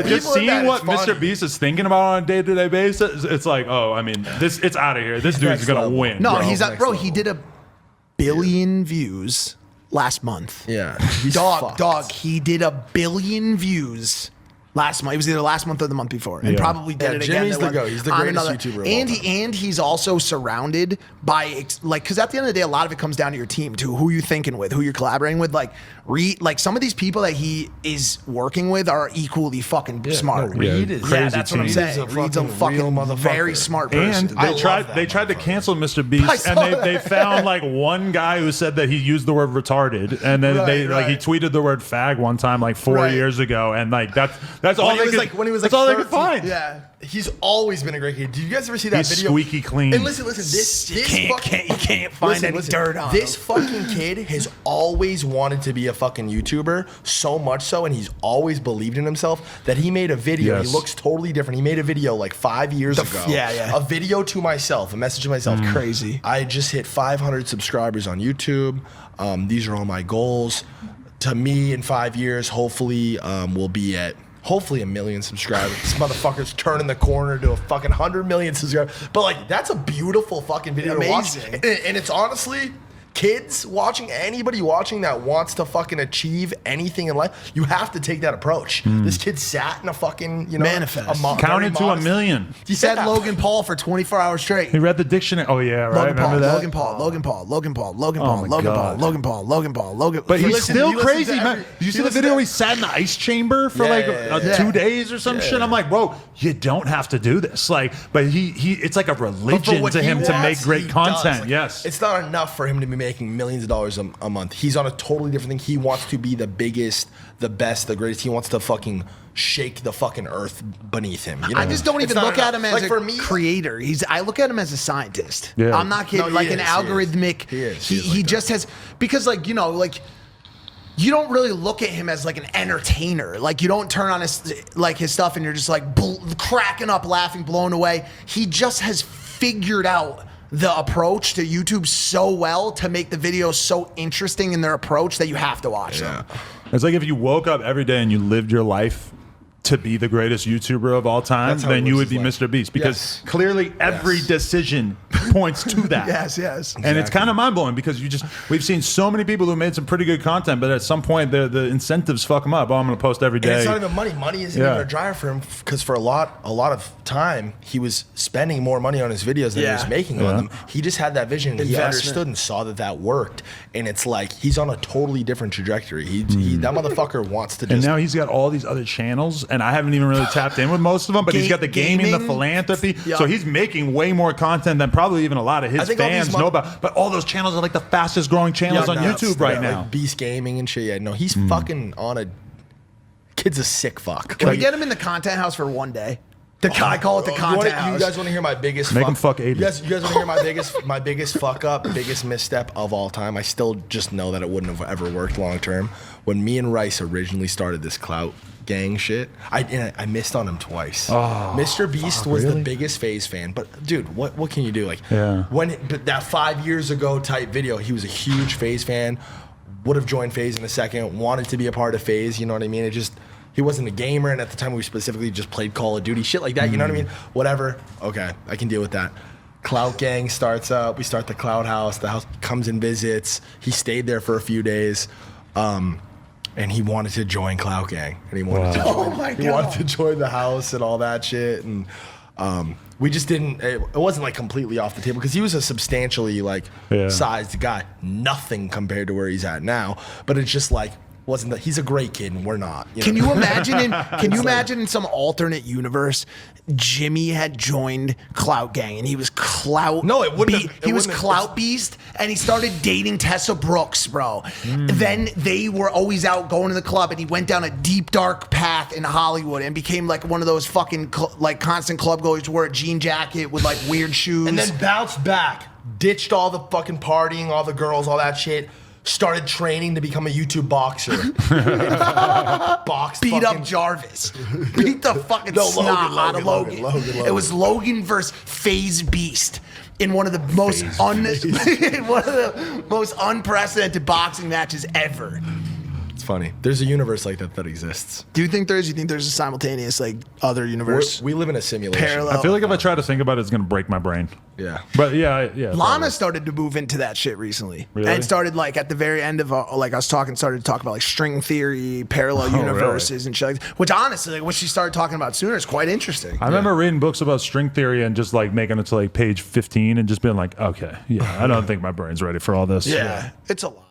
But just people in seeing that, what it's funny. Mr. Beast is thinking about on a day-to-day basis, it's like, oh, I mean, it's out of here. This dude's next gonna level. win. No, bro. he's not, Next bro. level. He did 1 billion views last month. Yeah, he's Dog. fucked. He did 1 billion views last month. It was either last month or the month before, and Yeah. probably did Yeah, it Jimmy's again. the GOAT. He's the on greatest YouTuber of all And time. and he's also surrounded by because at the end of the day, a lot of it comes down to your team, to who you're thinking with, who you're collaborating with. Like some of these people that he is working with are equally fucking smart. no, Reed is- yeah, crazy that's what I'm team. saying. Reed's a Reed's a fucking real fucking very motherfucker. smart person. And I they love tried that they tried to motherfucker. cancel Mr. I Beast, saw and they that. found like one guy who said that he used the word retarded, and then Right, like he right. tweeted the word fag one time like 4 Right. years ago, and like that's all When he they was could, like, when he was that's like all they could 13. find. Yeah, he's always been a great kid. Did you guys ever see that He's video? squeaky clean. And listen, this You fucking, can't find any dirt on this him. fucking kid has always wanted to be a fucking YouTuber, so much so, and he's always believed in himself that he made a video. Yes. He looks totally different. He made a video like 5 years ago. yeah. A video to myself, a message to myself. Crazy. I just hit 500 subscribers on YouTube. These are all my goals. To me, in 5 years, hopefully, we'll be at hopefully 1 million subscribers. This motherfucker's turning the corner to a fucking 100 million subscribers. But like, that's a beautiful fucking video to watch. Amazing. And it's honestly, kids watching, anybody watching that wants to fucking achieve anything in life, you have to take that approach. This kid sat in a fucking, Manifest. Counted to 1 million. He said Logan Paul for 24 hours straight. He read the dictionary. Oh yeah, right. Logan Paul, Remember that? Logan Paul, Logan Paul, Logan Paul, Logan Oh Paul, my Logan Paul, God. Logan Paul, Logan Paul, Logan. But He he's listened- still he listened crazy, to man. every- Did you he see the listened video to- where he sat in the ice chamber for Yeah, like yeah, yeah. 2 days or some Yeah. shit? I'm like, bro, you don't have to do this. Like, but he it's like a But for religion what to he him to wants, make great he content. does. Like, Yes. It's not enough for him to be making millions of dollars a month. He's on a totally different thing. He wants to be the biggest, the best, the greatest. He wants to fucking shake the fucking earth beneath him. You know? I just don't It's even not look at enough. him as like a for me, creator. I look at him as a scientist. Yeah. I'm not kidding. No, he like is, an he is. algorithmic. He is. He, He is like that. just has, because like you don't really look at him as like an entertainer. Like you don't turn on his stuff and you're just like cracking up, laughing, blown away. He just has figured out the approach to YouTube so well to make the videos so interesting in their approach that you have to watch them. It's like if you woke up every day and you lived your life to be the greatest YouTuber of all time, That's how he then you lives would be his life. Mr. Beast, because Yes. clearly every decision points to that. Yes. And it's kind of mind blowing because we've seen so many people who made some pretty good content, but at some point the incentives fuck them up. Oh, I'm going to post every and day. it's not even money. Money isn't Yeah. even a driver for him because for a lot of time he was spending more money on his videos than he Yeah. was making Yeah. on them. He just had that vision. And he Investment. understood and saw that worked. And it's like he's on a totally different trajectory. He that motherfucker wants to And just. now he's got all these other channels, and I haven't even really tapped in with most of them, but he's got the gaming, the Gaming. philanthropy. Yeah. So he's making way more content than probably even a lot of his I think all these fans know about. But all those channels are like the fastest growing channels on nuts. YouTube right Yeah, now. like Beast Gaming and shit. Yeah, no, he's fucking on a. Kid's a sick fuck. Can we Like, get him in the content house for one day? I call it the you content wanna- house. You guys want to hear my biggest? Make him fuck Aiden. You guys want to hear my biggest fuck up, biggest misstep of all time? I still just know that it wouldn't have ever worked long term. When me and Rice originally started this clout gang shit, I missed on him twice. Mr. Beast was really? the biggest FaZe fan, but dude, what can you do? Like, Yeah. but that 5 years ago type video, he was a huge FaZe fan. Would have joined FaZe in a second. Wanted to be a part of FaZe. You know what I mean? He wasn't a gamer, and at the time we specifically just played Call of Duty, shit like that. You know what I mean? Whatever. Okay, I can deal with that. Clout Gang starts up. We start the Clout House. The house comes and visits. He stayed there for a few days, and he wanted to join Clout Gang, and he wanted to join. Oh my He God. wanted to join the house and all that shit, and we just didn't. It wasn't like completely off the table because he was a substantially like Yeah. sized guy. Nothing compared to where he's at now, but it's just like. Wasn't that he's a great kid and we're not? Can know? you imagine in some alternate universe, Jimmy had joined Clout Gang and he was Clout. No, it wouldn't have- it he was wouldn't have- Clout Beast and he started dating Tessa Brooks, bro. Then they were always out going to the club and he went down a deep dark path in Hollywood and became like one of those fucking like constant club goers, wore a jean jacket with like weird shoes. And then bounced back, ditched all the fucking partying, all the girls, all that shit. Started training to become a YouTube boxer. Boxed beat fucking- up Jarvis. Beat the fucking No, snot Logan, out of Logan. Logan. It was Logan versus FaZe Beast in one of the most one of the most unprecedented boxing matches ever. It's funny. There's a universe like that exists. Do you think there's? You think there's a simultaneous like other universe? We live in a simulation. Parallel. I feel like if I try to think about it, it's gonna break my brain. Yeah. But yeah. Lana started to move into that shit recently, Really? and started like at the very end of like I was talking, started to talk about like string theory, parallel universes, and shit. Like, which honestly, like what she started talking about sooner is quite interesting. I remember reading books about string theory and just like making it to like page 15 and just being like, okay, yeah, I don't think my brain's ready for all this. Yeah, it's a lot.